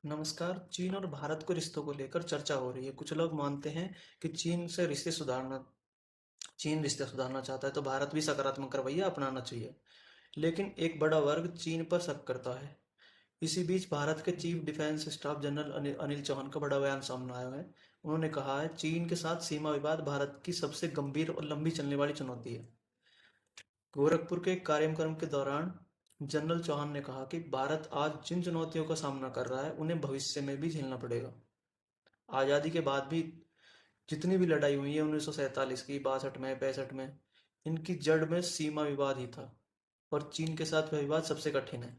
नमस्कार। चीन और भारत के रिश्तों को लेकर चर्चा हो रही है। कुछ लोग मानते हैं कि चीन रिश्ते सुधारना चाहता है तो भारत भी सकारात्मक रवैया अपनाना चाहिए। लेकिन एक बड़ा वर्ग चीन पर शक करता है। इसी बीच भारत के chief defence staff general Anil Anil Chauhan का बड़ा बयान सामने आया है। उन्होंने कहा है चीन के साथ सीमा विवाद भारत की सबसे गंभीर और लंबी चलने वाली चुनौती है। गोरखपुर के कार्यक्रम के दौरान जनरल चौहान ने कहा कि भारत आज जिन चुनौतियों का सामना कर रहा है उन्हें भविष्य में भी झेलना पड़ेगा। आज़ादी के बाद भी जितनी भी लड़ाई हुई है 1947 की, 62 में, 65 में, इनकी जड़ में सीमा विवाद ही था और चीन के साथ वह विवाद सबसे कठिन है।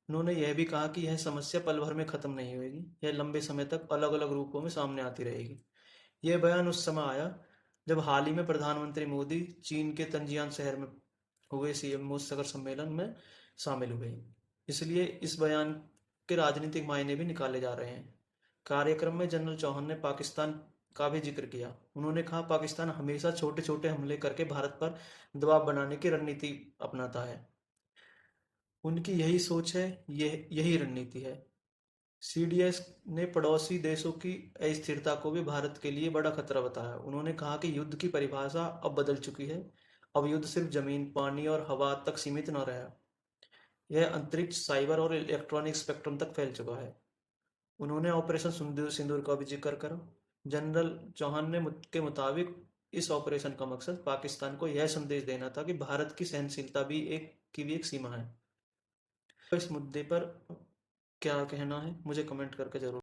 उन्होंने यह भी कहा कि यह समस्या पल भर में खत्म नहीं होगी, यह लंबे समय तक अलग अलग रूपों में सामने आती रहेगी। यह बयान उस समय आया जब हाल ही में प्रधानमंत्री मोदी चीन के तंजियान शहर में हुए सीएमओ शिखर सम्मेलन में शामिल हुए। इसलिए इस बयान के राजनीतिक मायने भी निकाले जा रहे हैं। कार्यक्रम में जनरल चौहान ने पाकिस्तान का भी जिक्र किया। उन्होंने कहा पाकिस्तान हमेशा छोटे छोटे हमले करके भारत पर दबाव बनाने की रणनीति अपनाता है। उनकी यही सोच है, यही रणनीति है। सीडीएस ने पड़ोसी देशों की अस्थिरता को भी भारत के लिए बड़ा खतरा बताया। उन्होंने कहा कि युद्ध की परिभाषा अब बदल चुकी है। अब युद्ध सिर्फ जमीन, पानी और हवा तक सीमित न रहा। यह अंतरिक्ष, साइबर और इलेक्ट्रॉनिक स्पेक्ट्रम तक फैल चुका है। उन्होंने ऑपरेशन सिंदूर सिंदूर का भी जिक्र करा। जनरल चौहान ने के मुताबिक इस ऑपरेशन का मकसद पाकिस्तान को यह संदेश देना था कि भारत की सहनशीलता भी एक सीमा है। तो इस मुद्दे पर क्या कहना है मुझे कमेंट करके जरूर